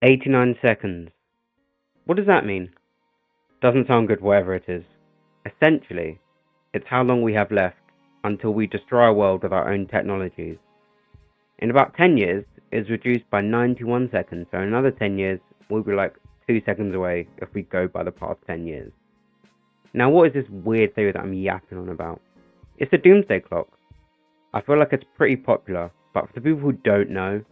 89 seconds. What does that mean? Doesn't sound good, whatever it is. Essentially, it's how long we have left until we destroy our world with our own technologies. In about 10 years, it's reduced by 91 seconds, so in another 10 years, we'll be like 2 seconds away if we go by the past 10 years. Now, what is this weird theory that I'm yapping on about? It's the doomsday clock. I feel like it's pretty popular, but for the people who don't know,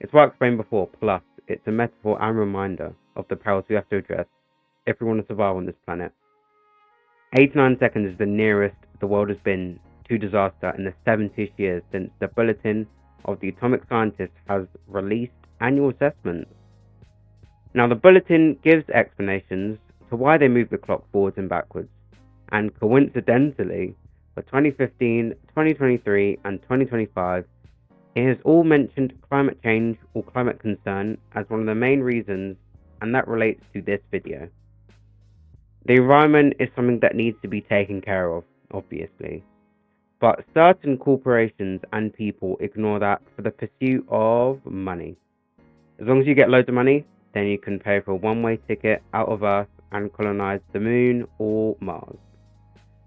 it's what I explained before, plus it's a metaphor and reminder of the perils we have to address if we want to survive on this planet. 89 seconds is the nearest the world has been to disaster in the 70 years since the Bulletin of the Atomic Scientist has released annual assessments. Now, the Bulletin gives explanations to why they move the clock forwards and backwards, and coincidentally, for 2015, 2023, and 2025, it has all mentioned climate change or climate concern as one of the main reasons, and that relates to this video. The environment is something that needs to be taken care of, obviously, but certain corporations and people ignore that for the pursuit of money. As long as you get loads of money, then you can pay for a one-way ticket out of Earth and colonize the moon or Mars.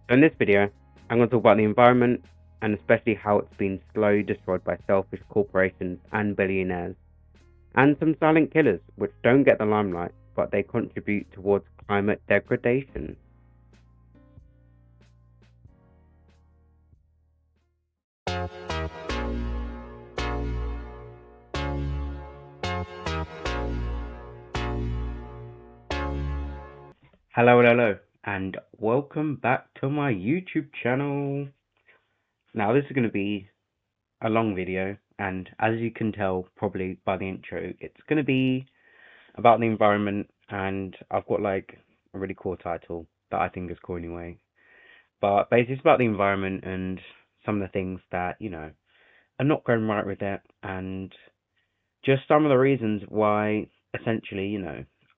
So in this video, I'm going to talk about the environment and especially how it's been slowly destroyed by selfish corporations and billionaires, and some silent killers which don't get the limelight, but they contribute towards climate degradation. Hello, and welcome back to my YouTube channel. Now, this is going to be a long video, and as you can tell probably by the intro, it's going to be about the environment, and I've got like a really cool title that I think is cool anyway. But basically, it's about the environment and some of the things that, are not going right with it, and just some of the reasons why, essentially,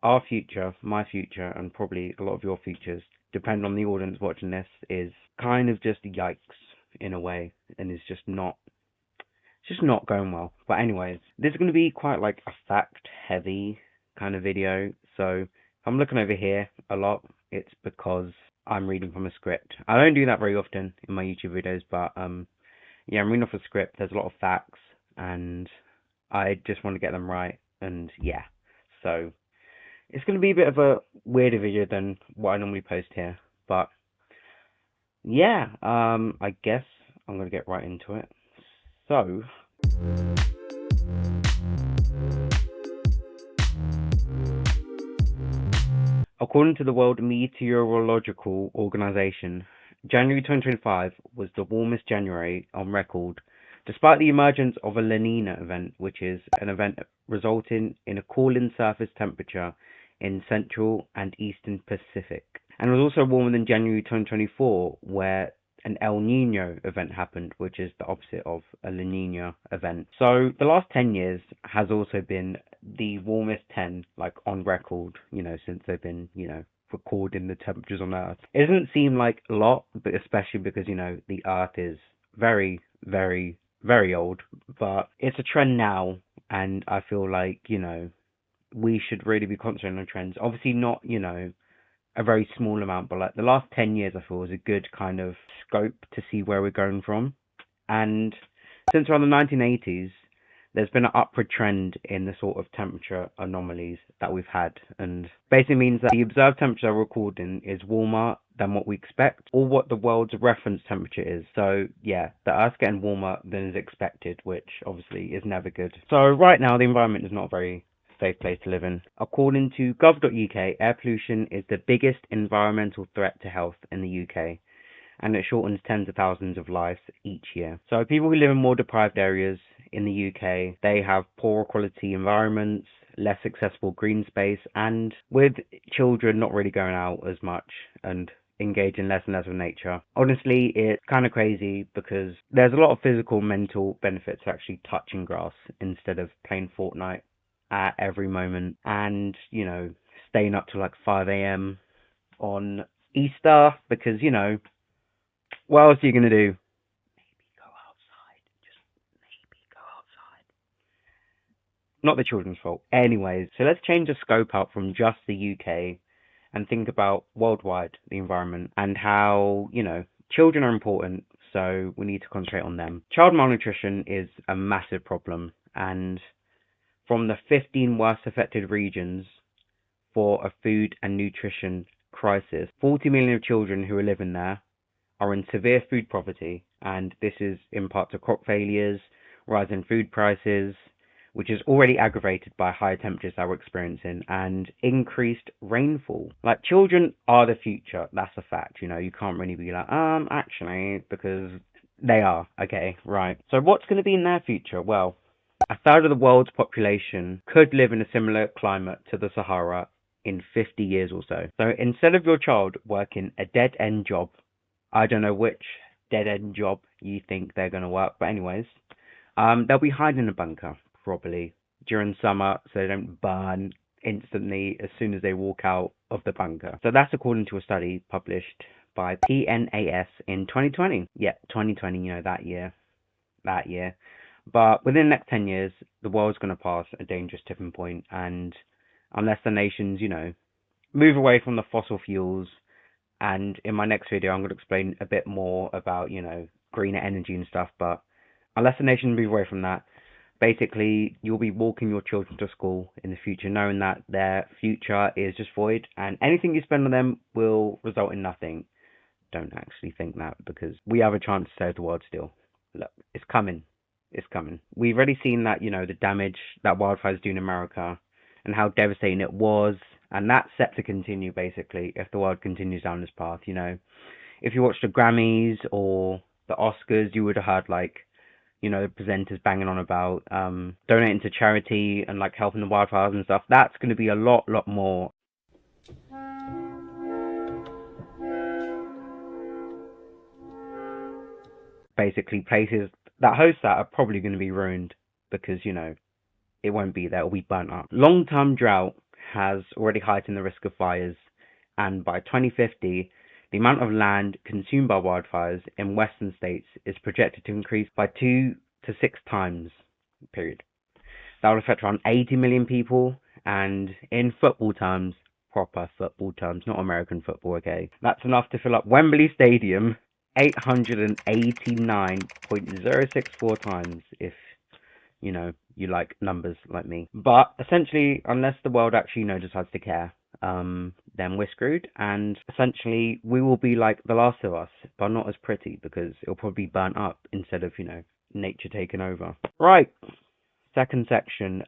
our future, my future, and probably a lot of your futures, depend on the audience watching this, is kind of just yikes in a way, and it's just not going well. But anyways, this is going to be quite like a fact heavy kind of video. So if I'm looking over here a lot, it's because I'm reading from a script. I don't do that very often in my YouTube videos, but yeah, I'm reading off a script. There's a lot of facts, and I just want to get them right. And yeah, so it's going to be a bit of a weirder video than what I normally post here. But yeah, I guess I'm going to get right into it. So, according to the World Meteorological Organization, January 2025 was the warmest January on record, despite the emergence of a La Nina event, which is an event resulting in a cooling surface temperature in central and eastern Pacific. And it was also warmer than January 2024, where an El Nino event happened, which is the opposite of a La Nina event. So the last 10 years has also been the warmest 10, like on record, since they've been, recording the temperatures on Earth. It doesn't seem like a lot, but especially because, the Earth is very, very, very old, but it's a trend now, and I feel like, we should really be concentrating on trends. Obviously not, a very small amount, but like the last 10 years I feel was a good kind of scope to see where we're going from. And since around the 1980s, there's been an upward trend in the sort of temperature anomalies that we've had, and basically means that the observed temperature recording is warmer than what we expect, or what the world's reference temperature is. So yeah, the Earth's getting warmer than is expected, which obviously is never good. So right now the environment is not very safe place to live in. According to gov.uk, air pollution is the biggest environmental threat to health in the UK, and it shortens tens of thousands of lives each year. So people who live in more deprived areas in the UK, they have poorer quality environments, less accessible green space, and with children not really going out as much and engaging less and less with nature. Honestly, it's kind of crazy because there's a lot of physical and mental benefits to actually touching grass instead of playing Fortnite at every moment, and staying up to like 5 a.m. on Easter because what else are you gonna do? Maybe go outside. Just maybe go outside. Not the children's fault. Anyways, so let's change the scope out from just the UK and think about worldwide the environment and how, children are important, so we need to concentrate on them. Child malnutrition is a massive problem, and from the 15 worst affected regions for a food and nutrition crisis, 40 million of children who are living there are in severe food poverty, and this is in part to crop failures, rising food prices, which is already aggravated by higher temperatures that we're experiencing, and increased rainfall. Like, children are the future, that's a fact, you can't really be like, actually, because they are, okay, right. So what's going to be in their future? Well, a third of the world's population could live in a similar climate to the Sahara in 50 years or so. So instead of your child working a dead-end job, I don't know which dead-end job you think they're going to work, but anyways, they'll be hiding in a bunker, probably, during summer, so they don't burn instantly as soon as they walk out of the bunker. So that's according to a study published by PNAS in 2020. Yeah, 2020, that year. But within the next 10 years, the world's going to pass a dangerous tipping point, and unless the nations, move away from the fossil fuels, and in my next video, I'm going to explain a bit more about, greener energy and stuff, but unless the nations move away from that, basically, you'll be walking your children to school in the future, knowing that their future is just void, and anything you spend on them will result in nothing. Don't actually think that, because we have a chance to save the world still. Look, it's coming. It's coming. We've already seen that, the damage that wildfires do in America and how devastating it was, and that's set to continue, basically, if the world continues down this path, If you watch the Grammys or the Oscars, you would have heard, the presenters banging on about donating to charity and, helping the wildfires and stuff. That's going to be a lot more. Basically, places that host that are probably going to be ruined because, it won't be there. It'll be burnt up. Long-term drought has already heightened the risk of fires, and by 2050, the amount of land consumed by wildfires in western states is projected to increase by 2 to 6 times, period. That will affect around 80 million people, and in football terms, proper football terms, not American football, okay? That's enough to fill up Wembley Stadium 889.064 times if, you like numbers like me. But essentially, unless the world actually, decides to care, then we're screwed, and essentially we will be like The Last of Us, but not as pretty, because it'll probably be burnt up instead of, nature taking over. Right, second section.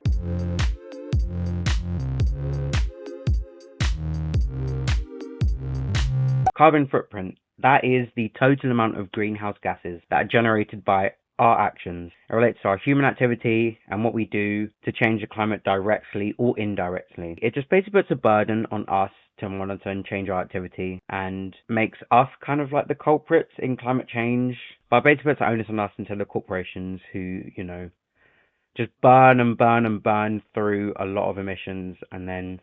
Carbon footprint. That is the total amount of greenhouse gases that are generated by our actions. It relates to our human activity and what we do to change the climate directly or indirectly. It just basically puts a burden on us to monitor and change our activity, and makes us kind of like the culprits in climate change, but basically puts the onus on us instead of corporations who, just burn and burn and burn through a lot of emissions and then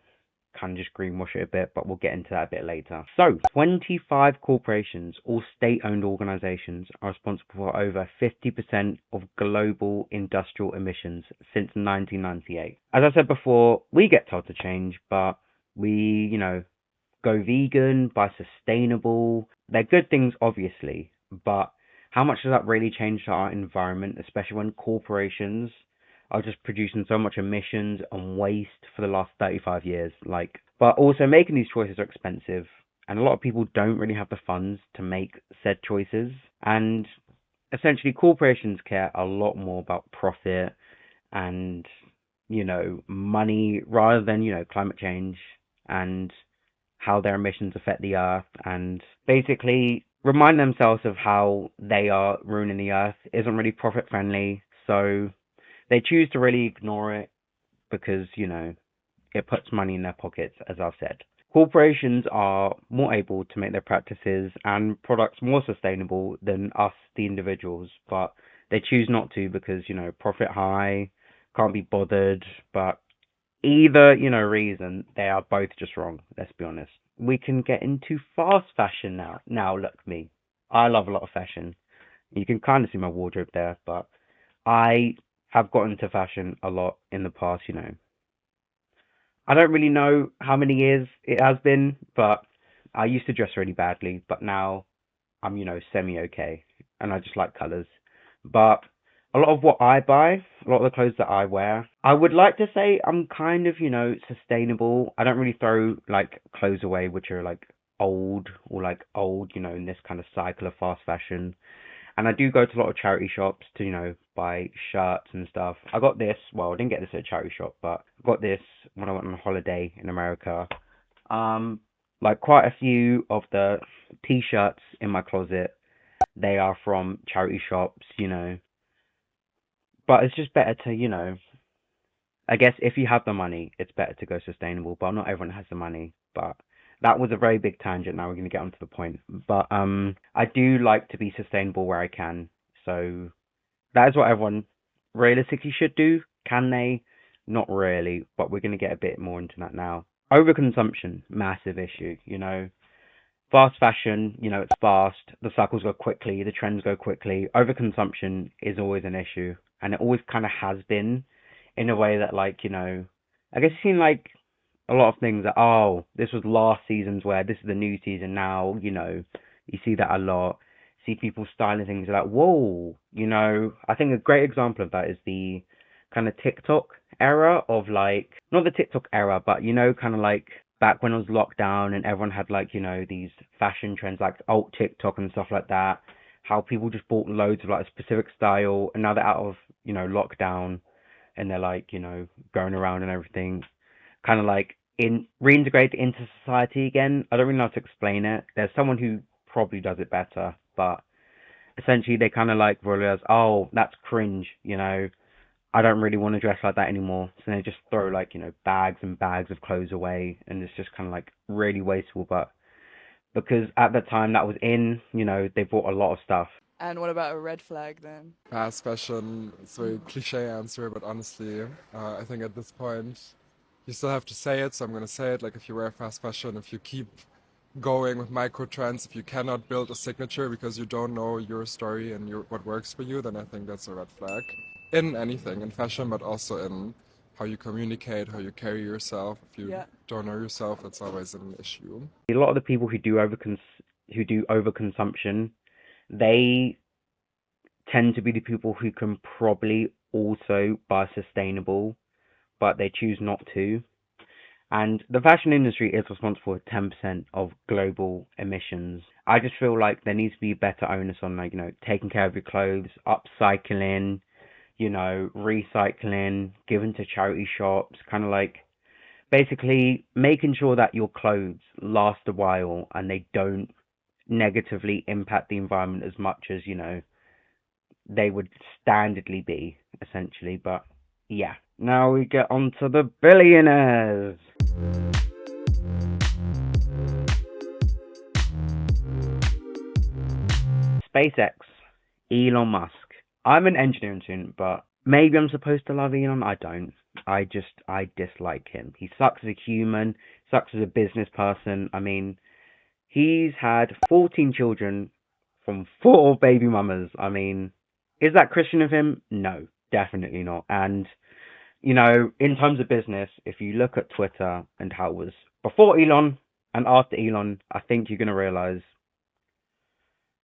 kind of just greenwash it a bit, but we'll get into that a bit later. So, 25 corporations or state-owned organizations are responsible for over 50% of global industrial emissions since 1998. As I said before, we get told to change, but we, go vegan, buy sustainable. They're good things, obviously, but how much does that really change our environment, especially when corporations are just producing so much emissions and waste for the last 35 years. But also making these choices are expensive, and a lot of people don't really have the funds to make said choices. And essentially, corporations care a lot more about profit and, money rather than, climate change and how their emissions affect the earth, and basically remind themselves of how they are ruining the earth isn't really profit friendly. So they choose to really ignore it because, it puts money in their pockets, as I've said. Corporations are more able to make their practices and products more sustainable than us, the individuals, but they choose not to because, profit high, can't be bothered, but either, reason, they are both just wrong, let's be honest. We can get into fast fashion now. Now, look, me. I love a lot of fashion. You can kind of see my wardrobe there, but I have got into fashion a lot in the past, you know. I don't really know how many years it has been, but I used to dress really badly, but now I'm, semi okay, and I just like colors. But a lot of what I buy, a lot of the clothes that I wear, I would like to say I'm kind of, sustainable. I don't really throw like clothes away which are like old or like old, in this kind of cycle of fast fashion. And I do go to a lot of charity shops to, buy shirts and stuff. I got this, well, I didn't get this at a charity shop, but I got this when I went on a holiday in America. Um, like quite a few of the t-shirts in my closet, they are from charity shops, But it's just better to, I guess if you have the money, it's better to go sustainable, but not everyone has the money. But that was a very big tangent. Now we're going to get onto the point. But I do like to be sustainable where I can. So that is what everyone realistically should do. Can they? Not really, but we're going to get a bit more into that now. Overconsumption, massive issue, Fast fashion, it's fast. The cycles go quickly. The trends go quickly. Overconsumption is always an issue, and it always kind of has been, in a way that, like, I guess you've seen like a lot of things that, oh, this was last season's wear. This is the new season now. You see that a lot. See people styling things like, whoa. I think a great example of that is the kind of TikTok era of like, not the TikTok era, but kind of like back when it was lockdown and everyone had like, these fashion trends like alt TikTok and stuff like that. How people just bought loads of like a specific style, and now they're out of, lockdown, and they're like, going around and everything, kind of like in reintegrate into society again. I don't really know how to explain it. There's someone who probably does it better, but essentially they kind of like realize, oh, that's cringe, I don't really want to dress like that anymore. So they just throw like, bags and bags of clothes away, and it's just kind of like really wasteful. But because at the time that was in, they bought a lot of stuff. And what about a red flag then? Fast fashion, it's a very cliche answer, but honestly, I think at this point, you still have to say it, so I'm gonna say it. Like, if you wear fast fashion, if you keep going with micro trends, if you cannot build a signature because you don't know your story and what works for you, then I think that's a red flag. In anything, in fashion, but also in how you communicate, how you carry yourself. If you Yeah. don't know yourself, that's always an issue. A lot of the people who do overconsumption, they tend to be the people who can probably also buy sustainable, but they choose not to. And the fashion industry is responsible for 10% of global emissions. I just feel like there needs to be better onus on, like, taking care of your clothes, upcycling, recycling, giving to charity shops, kind of like basically making sure that your clothes last a while and they don't negatively impact the environment as much as, they would standardly be, essentially. But yeah, now we get on to the billionaires. SpaceX, Elon Musk. I'm an engineering student, but maybe I'm supposed to love Elon. I don't. I dislike him. He sucks as a human, sucks as a business person. I mean, he's had 14 children from 4 baby mamas. I mean, is that Christian of him? No, definitely not. And, in terms of business, if you look at Twitter and how it was before Elon and after Elon, I think you're going to realize,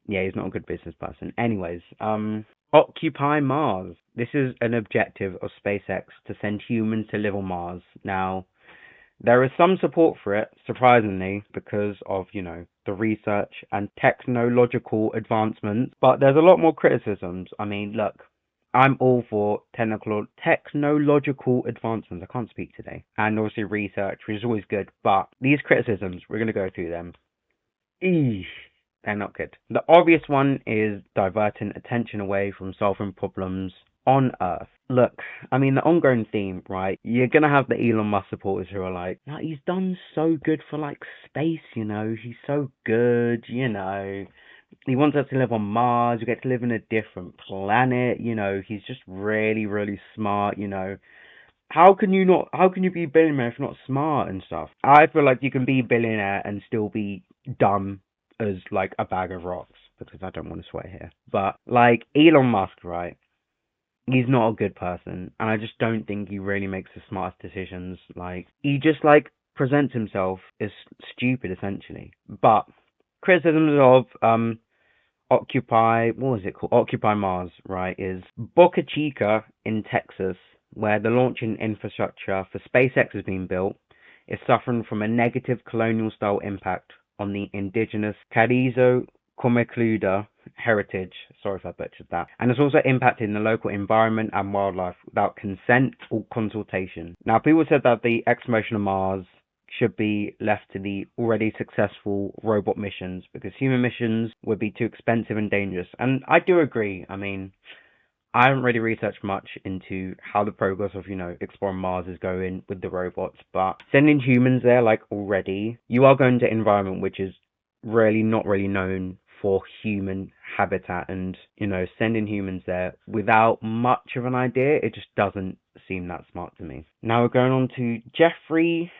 yeah, he's not a good business person. Anyways, Occupy Mars. This is an objective of SpaceX to send humans to live on Mars. Now, there is some support for it, surprisingly, because of, the research and technological advancements, but there's a lot more criticisms. I mean, look, I'm all for technological advancements. I can't speak today. And obviously research, which is always good, but these criticisms, we're going to go through them. Eesh. They're not good. The obvious one is diverting attention away from solving problems on Earth. Look, I mean, the ongoing theme, right? You're gonna have the Elon Musk supporters who are like, he's done so good for like space, He's so good, He wants us to live on Mars. We get to live in a different planet, He's just really, really smart, How can you not? How can you be a billionaire if you're not smart and stuff? I feel like you can be a billionaire and still be dumb as like a bag of rocks, because I don't want to swear here. But like Elon Musk, right? he's not a good person, and I just don't think he really makes the smartest decisions. Like, he just like presents himself as stupid essentially. But criticisms of Occupy, what was it called? Occupy Mars, right? Is Boca Chica in Texas, where the launching infrastructure for SpaceX is being built, is suffering from a negative colonial style impact on the indigenous Carrizo Comecluda heritage. Sorry if I butchered that. And it's also impacting the local environment and wildlife without consent or consultation. Now, people said that the exploration of Mars should be left to the already successful robot missions because human missions would be too expensive and dangerous. And I do agree. I mean, I haven't really researched much into how the progress of, exploring Mars is going with the robots, but sending humans there, like, already, you are going to an environment which is really not really known for human habitat, and, sending humans there without much of an idea, it just doesn't seem that smart to me. Now we're going on to Jeffrey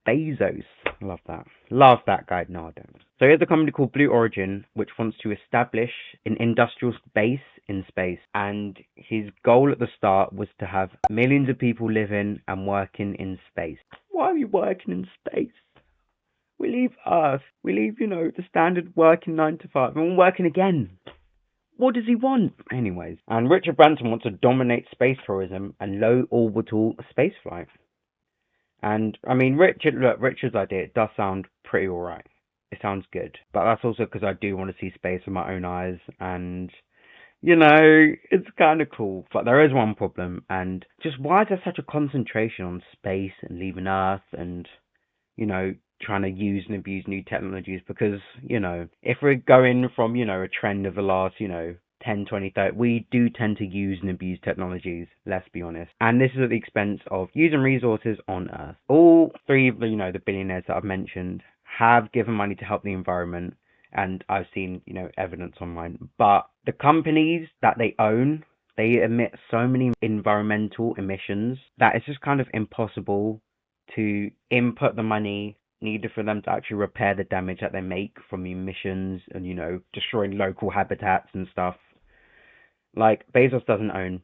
Bezos. Love that. Love that guy. No, I don't. So here's a company called Blue Origin, which wants to establish an industrial base in space. And his goal at the start was to have millions of people living and working in space. Why are you working in space? We leave Earth. We leave, the standard working 9 to 5. And we're working again. What does he want? Anyways. And Richard Branson wants to dominate space tourism and low orbital spaceflight. And, I mean, Richard's idea, it does sound pretty alright. It sounds good. But that's also because I do want to see space with my own eyes. And, it's kind of cool. But there is one problem. And just why is there such a concentration on space and leaving Earth and, trying to use and abuse new technologies? Because, if we're going from, a trend of the last, 10, 20, 30, we do tend to use and abuse technologies, let's be honest. And this is at the expense of using resources on Earth. All three of the billionaires that I've mentioned have given money to help the environment, and I've seen, evidence online. But the companies that they own, they emit so many environmental emissions that it's just kind of impossible to input the money needed for them to actually repair the damage that they make from the emissions and, destroying local habitats and stuff. Like, Bezos doesn't own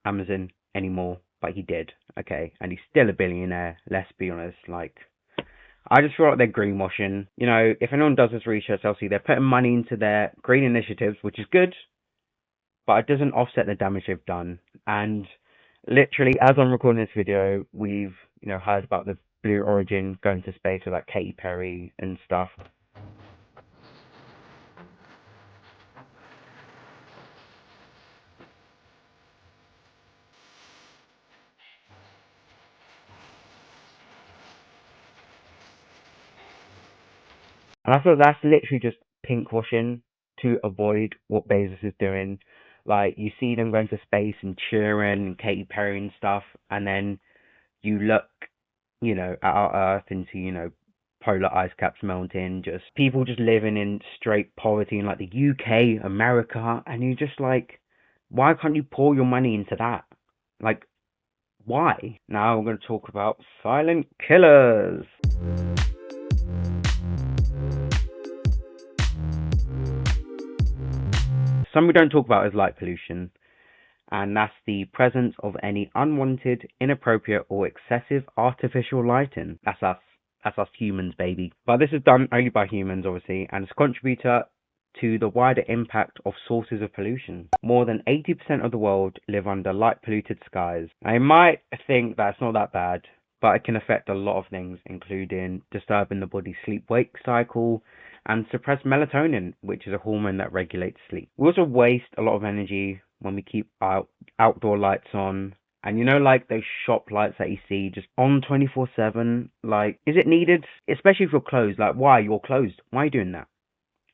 Amazon anymore, but he did, okay? And he's still a billionaire, let's be honest. Like, I just feel like they're greenwashing. If anyone does this research, they'll see they're putting money into their green initiatives, which is good, but it doesn't offset the damage they've done. And literally, as I'm recording this video, we've, heard about the Blue Origin going to space with, like, Katy Perry and stuff. And I feel that's literally just pinkwashing to avoid what Bezos is doing. Like, you see them going to space and cheering and Katy Perry and stuff, and then you look, at our Earth and see, polar ice caps melting, just people just living in straight poverty in, like, the UK, America, and you're just like, why can't you pour your money into that? Like, why? Now we're going to talk about silent killers. Something we don't talk about is light pollution, and that's the presence of any unwanted, inappropriate, or excessive artificial lighting. That's us. That's us humans, baby. But this is done only by humans, obviously, and it's a contributor to the wider impact of sources of pollution. More than 80% of the world live under light-polluted skies. Now, you might think that's not that bad, but it can affect a lot of things, including disturbing the body's sleep-wake cycle, and suppress melatonin, which is a hormone that regulates sleep. We also waste a lot of energy when we keep outdoor lights on. And like those shop lights that you see just on 24/7, like, is it needed? Especially if you're closed. Like, why? You're closed. Why are you doing that?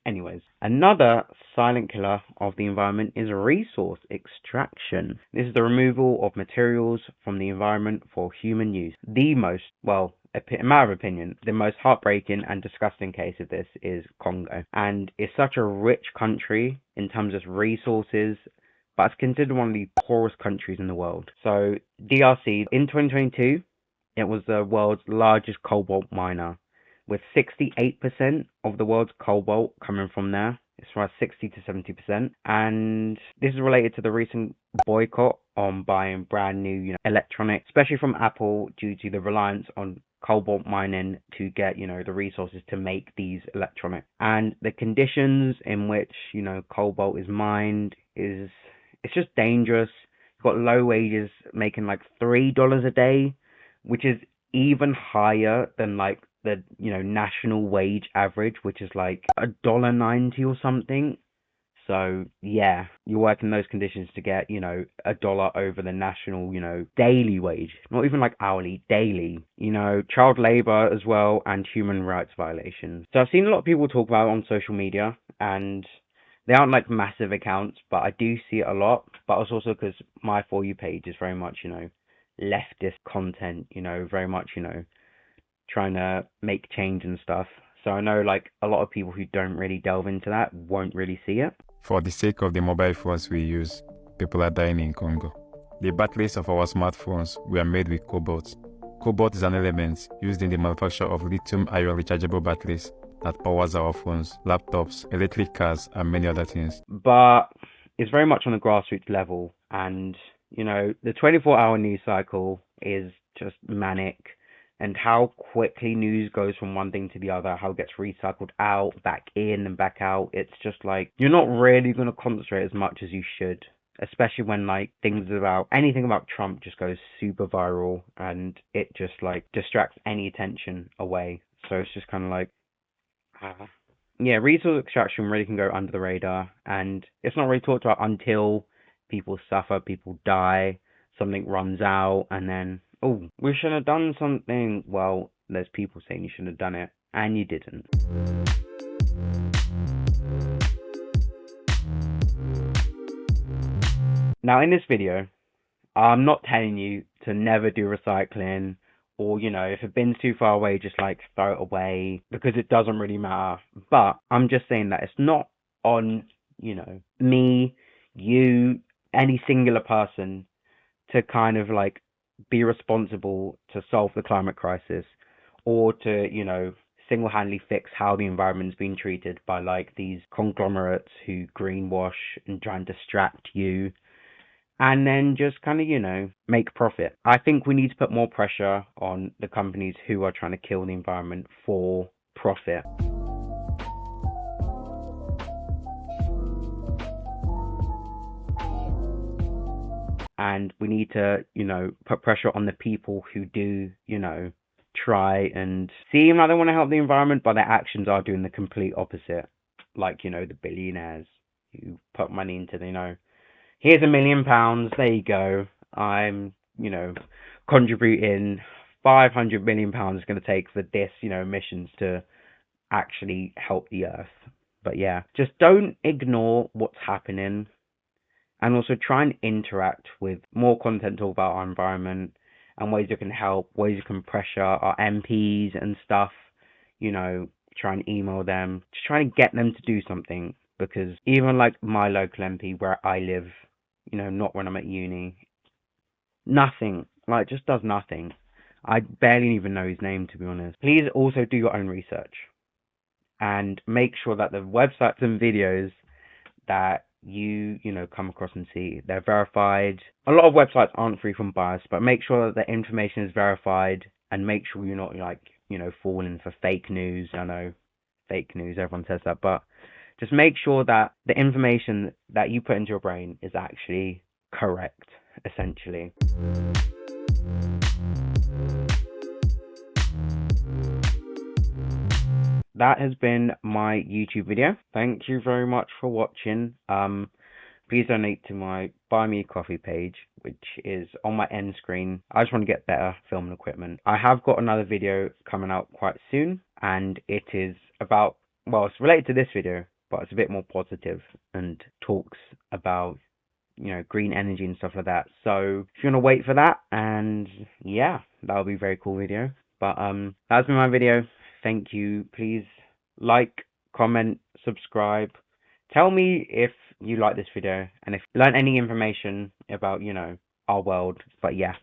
Anyways, another silent killer of the environment is resource extraction. This is the removal of materials from the environment for human use. The most, well, in my opinion, the most heartbreaking and disgusting case of this is Congo. And it's such a rich country in terms of resources, but it's considered one of the poorest countries in the world. So DRC, in 2022, it was the world's largest cobalt miner, with 68% of the world's cobalt coming from there. It's around 60 to 70%. And this is related to the recent boycott on buying brand new, electronics, especially from Apple, due to the reliance on cobalt mining to get, the resources to make these electronics. And the conditions in which, cobalt is mined it's just dangerous. You've got low wages making like $3 a day, which is even higher than like the national wage average, which is like $1.90 or something. So yeah, you work in those conditions to get $1 over the national daily wage, not even like hourly, daily. Child labor as well, and human rights violations. So I've seen a lot of people talk about it on social media, and they aren't like massive accounts, but I do see it a lot. But it's also because my For You page is very much leftist content, very much trying to make change and stuff. So I know like a lot of people who don't really delve into that won't really see it. For the sake of the mobile phones we use, people are dying in Congo. The batteries of our smartphones were made with cobalt. Cobalt is an element used in the manufacture of lithium-ion rechargeable batteries that powers our phones, laptops, electric cars, and many other things. But it's very much on a grassroots level, and the 24-hour news cycle is just manic. And how quickly news goes from one thing to the other, how it gets recycled out, back in and back out. It's just like, you're not really going to concentrate as much as you should, especially when like anything about Trump just goes super viral, and it just like distracts any attention away. So it's just kind of like, yeah, resource extraction really can go under the radar, and it's not really talked about until people suffer, people die, something runs out, and then, oh, we should have done something. Well, there's people saying you shouldn't have done it, and you didn't. Now, in this video, I'm not telling you to never do recycling, or, if a bin's too far away, just like throw it away, because it doesn't really matter. But I'm just saying that it's not on, me, you, any singular person to kind of like be responsible to solve the climate crisis, or to, single-handedly fix how the environment's being treated by like these conglomerates who greenwash and try and distract you, and then just kind of, make profit. I think we need to put more pressure on the companies who are trying to kill the environment for profit. And we need to, put pressure on the people who do, try and seem like they want to help the environment, but their actions are doing the complete opposite. Like, the billionaires who put money into here's £1 million, there you go. I'm, contributing £500 million is going to take for this, emissions to actually help the earth. But yeah, just don't ignore what's happening. And also try and interact with more content talk about our environment and ways you can help, ways you can pressure our MPs and stuff, try and email them, just try and get them to do something. Because even like my local MP where I live, not when I'm at uni, nothing, like just does nothing. I barely even know his name, to be honest. Please also do your own research and make sure that the websites and videos that you come across and see, they're verified. A lot of websites aren't free from bias, but make sure that the information is verified, and make sure you're not like falling for fake news. I know fake news, everyone says that, but just make sure that the information that you put into your brain is actually correct, essentially. That has been my YouTube video. Thank you very much for watching. Please donate to my Buy Me a Coffee page, which is on my end screen. I just want to get better filming equipment. I have got another video coming out quite soon, and it is about, well, it's related to this video, but it's a bit more positive and talks about, green energy and stuff like that. So if you want to wait for that, and yeah, that'll be a very cool video. But that's been my video. Thank you. Please like, comment, subscribe. Tell me if you like this video and if you learn any information about, our world. But yeah,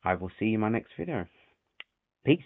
I will see you in my next video. Peace.